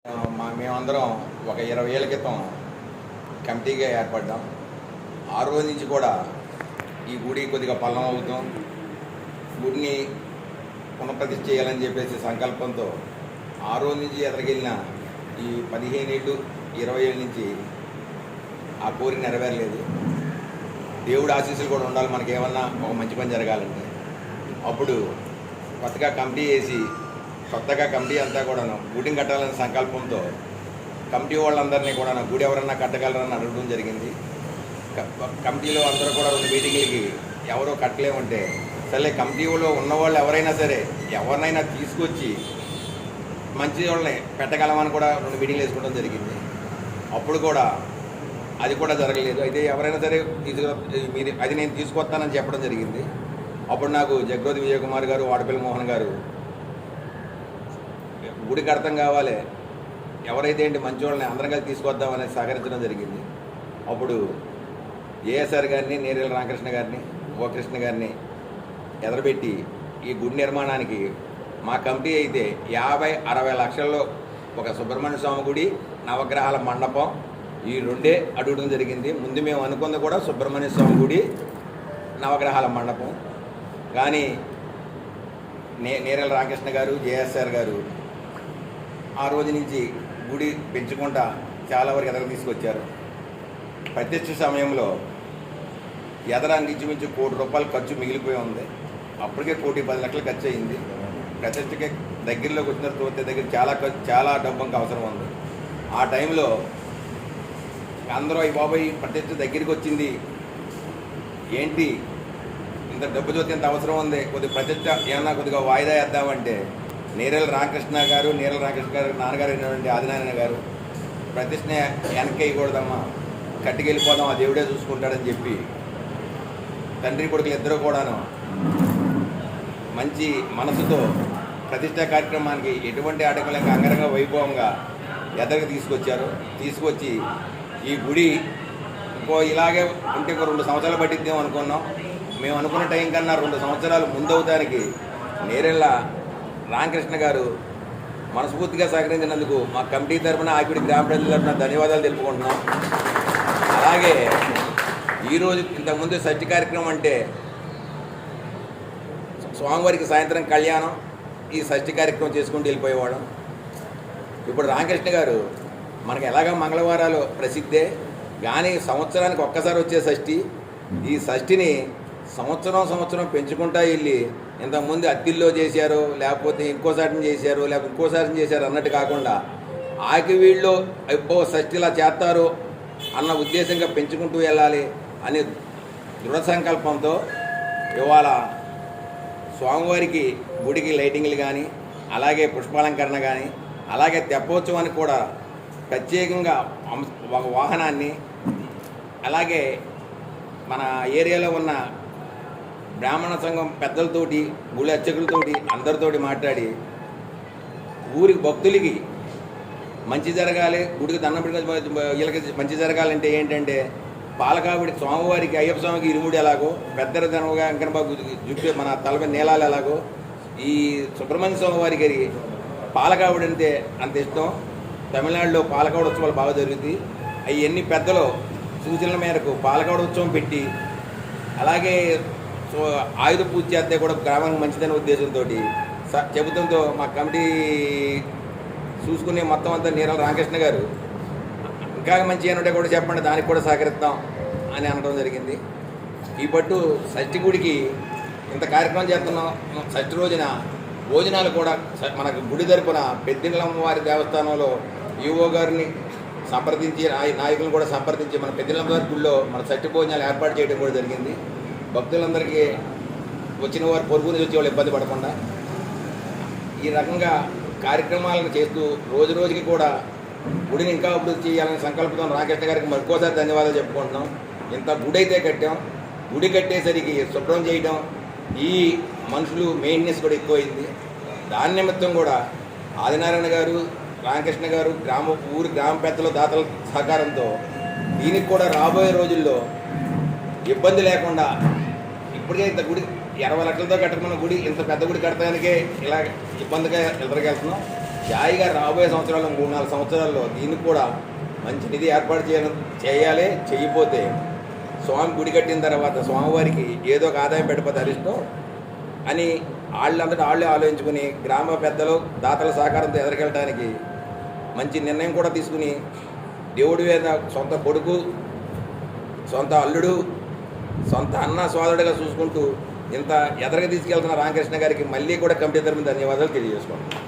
మేమందరం ఒక 20 ఏళ్ల క్రితం కమిటీగా ఏర్పడ్డాం. ఆ రోజు నుంచి కూడా ఈ గుడి కొద్దిగా పల్లం అవుతాం, గుడిని పునఃప్రతిష్ఠ చేయాలని చెప్పేసి సంకల్పంతో ఆ రోజు నుంచి ఎదరికెళ్ళిన ఈ 15 ఏళ్ళు 20 ఏళ్ళ నుంచి ఆ కోరిక నెరవేరలేదు. దేవుడి ఆశీస్సులు కూడా ఉండాలి, మనకి ఏమన్నా ఒక మంచి పని జరగాలంటే. అప్పుడు కొత్తగా కమిటీ వేసి కొత్తగా కమిటీ అంతా కూడాను గుడిని కట్టాలనే సంకల్పంతో కమిటీ వాళ్ళందరినీ కూడా గుడి ఎవరన్నా కట్టగలరని అడగడం జరిగింది. కమిటీలో అందరూ కూడా 2 మీటింగ్లకి ఎవరో కట్టలేమంటే, సరే కమిటీలో ఉన్నవాళ్ళు ఎవరైనా సరే ఎవరినైనా తీసుకొచ్చి మంచి వాళ్ళని పెట్టగలమని కూడా 2 మీటింగ్లు వేసుకోవడం జరిగింది. అప్పుడు కూడా అది కూడా జరగలేదు. అయితే ఎవరైనా సరే మీరు అది నేను తీసుకొస్తానని చెప్పడం జరిగింది. అప్పుడు నాకు జగ్రోతి విజయకుమార్ గారు, వాడపల్లి మోహన్ గారు గుడికి అర్థం కావాలి, ఎవరైతే ఏంటి మంచి వాళ్ళని అందరం కలిసి తీసుకొద్దామని సహకరించడం జరిగింది. అప్పుడు ఏఎస్ఆర్ గారిని, నేరేల రామకృష్ణ గారిని, ఓ కృష్ణ గారిని ఎదరబెట్టి ఈ గుడి నిర్మాణానికి మా కమిటీ అయితే 50-60 లక్షల్లో ఒక సుబ్రహ్మణ్య స్వామి గుడి, నవగ్రహాల మండపం ఈ 2 అడగడం జరిగింది. ముందు మేము అనుకుంది కూడా సుబ్రహ్మణ్య స్వామి గుడి, నవగ్రహాల మండపం. కానీ నేరేల రామకృష్ణ గారు, జేఎస్ఆర్ గారు ఆ రోజు నుంచి గుడి పెంచుకుంటా చాలా వరకు ఎదర తీసుకొచ్చారు. ప్రతిష్ఠ సమయంలో ఎదరానికి ఇంచుమించు ₹1 కోటి ఖర్చు మిగిలిపోయి ఉంది. అప్పటికే ₹1,10,00,000 ఖర్చు అయింది. ప్రతిష్ఠకి దగ్గరలోకి వచ్చిన తోతే దగ్గర చాలా డబ్బుకి అవసరం ఉంది. ఆ టైంలో అందరూ ఈ బాబాయ్ ప్రతిష్ఠ దగ్గరికి వచ్చింది ఏంటి, ఇంత డబ్బు చూస్తే ఇంత అవసరం ఉంది, కొద్దిగా ప్రతిష్ఠ ఏమన్నా కొద్దిగా వాయిదా వేద్దామంటే నేరేల రామకృష్ణ గారు నాన్నగారు అయినటువంటి ఆదినారాయణ గారు ప్రతిష్ఠ వెనక్కి వేయకూడదమ్మా, కట్టుకెళ్ళిపోదాం, ఆ దేవుడే చూసుకుంటాడని చెప్పి తండ్రి కొడుకులు ఇద్దరు కూడాను మంచి మనసుతో ప్రతిష్ఠా కార్యక్రమానికి ఎటువంటి ఆటంకం అంగరంగ వైభవంగా ఎదరికి తీసుకొచ్చి ఈ గుడి ఇలాగే ఉంటే 2 సంవత్సరాలు పట్టిద్దాం అనుకున్నాం. మేము అనుకున్న టైం కన్నా 2 సంవత్సరాలు ముందవుతానికి నేరేళ్ళ రామకృష్ణ గారు మనస్ఫూర్తిగా సహకరించినందుకు మా కమిటీ తరఫున, ఆకిడి గ్రామ ప్రజల తరఫున ధన్యవాదాలు తెలుపుకుంటున్నాం. అలాగే ఈరోజు ఇంతకుముందు షష్ఠి కార్యక్రమం అంటే స్వామివారికి సాయంత్రం కళ్యాణం, ఈ షష్ఠి కార్యక్రమం చేసుకుంటూ వెళ్ళిపోయేవాళ్ళం. ఇప్పుడు రామకృష్ణ గారు మనకి ఎలాగ మంగళవారాలు ప్రసిద్ధే, కానీ సంవత్సరానికి ఒక్కసారి వచ్చే షష్ఠి, ఈ షష్ఠిని సంవత్సరం పెంచుకుంటా వెళ్ళి ఇంతకుముందు అత్తిల్లో చేశారు, లేకపోతే ఇంకోసారి చేశారు అన్నట్టు కాకుండా ఆకివీళ్ళలో ఎప్పో షష్ఠిలా చేస్తారు అన్న ఉద్దేశంగా పెంచుకుంటూ వెళ్ళాలి అనే దృఢ సంకల్పంతో ఇవాళ స్వామివారికి గుడికి లైటింగ్లు కానీ, అలాగే పుష్పాలంకరణ కానీ, అలాగే తెప్పోత్సవానికి కూడా ప్రత్యేకంగా ఒక వాహనాన్ని, అలాగే మన ఏరియాలో ఉన్న బ్రాహ్మణ సంఘం పెద్దలతోటి, గుడి అర్చకులతోటి అందరితోటి మాట్లాడి ఊరికి భక్తులకి మంచి జరగాలి, గుడికి దండం పెట్టుకుని వీళ్ళకి మంచి జరగాలంటే ఏంటంటే పాలకావిడి స్వామివారికి, అయ్యప్ప స్వామికి ఇరుముడి ఎలాగో, పెద్దర ధనముగా వెంకటబాబు జుట్టు మన తలపై నీలాలు ఎలాగో, ఈ సుబ్రహ్మణ్య స్వామి వారికి పాలకావిడి అంటే అంత ఇష్టం. తమిళనాడులో పాలకావిడి ఉత్సవాలు బాగా జరుగుతాయి. అవన్నీ పెద్దలు సూచనల మేరకు పాలకావిడి ఉత్సవం పెట్టి, అలాగే ఆయుధ పూజ చేస్తే కూడా గ్రామానికి మంచిదనే ఉద్దేశంతో చెబుతంతో మా కమిటీ చూసుకునే మొత్తం అంతా నేరేల రామకృష్ణ గారు ఇంకా మంచి ఏమంటే కూడా చెప్పండి, దానికి కూడా సహకరిస్తాం అని అనడం జరిగింది. ఈ పట్టు షష్ఠి గుడికి ఇంత కార్యక్రమం చేస్తున్నాం. షష్ఠి రోజున భోజనాలు కూడా మనకు గుడి తరపున పెద్దిండ్లమ్మవారి దేవస్థానంలో ఈవో గారిని సంప్రదించి, నాయకులను కూడా సంప్రదించి మన పెద్దిండ్లమ్మవారి గుడిలో మన షష్ఠి భోజనాలు ఏర్పాటు చేయడం కూడా జరిగింది. భక్తులందరికీ వచ్చిన వారు పొరుగుని వచ్చే వాళ్ళు ఇబ్బంది పడకుండా ఈ రకంగా కార్యక్రమాలను చేస్తూ రోజుకి కూడా గుడిని ఇంకా అభివృద్ధి చేయాలని సంకల్పంతో రామకృష్ణ గారికి మరొకసారి ధన్యవాదాలు చెప్పుకుంటున్నాం. ఇంత గుడి అయితే కట్టాం, గుడి కట్టేసరికి శుభ్రం చేయడం, ఈ మనుషులు మెయింటెనెన్స్ కూడా ఎక్కువైంది. దాని నిమిత్తం కూడా ఆదినారాయణ గారు, రామకృష్ణ గారు, గ్రామ పెద్దల దాతల సహకారంతో దీనికి కూడా రాబోయే రోజుల్లో ఇబ్బంది లేకుండా, ఇప్పటికే ఇంత గుడి 20 లక్షలతో కట్టుకున్న గుడి ఇంత పెద్ద గుడి కట్టడానికే ఇలా ఇబ్బందిగా ఎదురుకెళ్తున్నాం. జాయిగా రాబోయే సంవత్సరాల్లో 3-4 సంవత్సరాల్లో దీనికి కూడా మంచి నిధి ఏర్పాటు చేయాలి. చేయకపోతే స్వామి గుడి కట్టిన తర్వాత స్వామివారికి ఏదో ఒక ఆదాయం పెట్టకపోతే అరిష్టం అని వాళ్ళంతటా వాళ్ళే ఆలోచించుకుని గ్రామ పెద్దలు దాతల సహకారంతో ఎదురుకెళ్ళడానికి మంచి నిర్ణయం కూడా తీసుకుని దేవుడి మీద సొంత కొడుకు, సొంత అల్లుడు, సొంత అన్న సోదరుడిగా చూసుకుంటూ ఇంత ఎదరగా తీసుకెళ్తున్న రామకృష్ణ గారికి మళ్ళీ కూడా కమిటీ తరపున ధన్యవాదాలు తెలియజేసుకుంటున్నాను.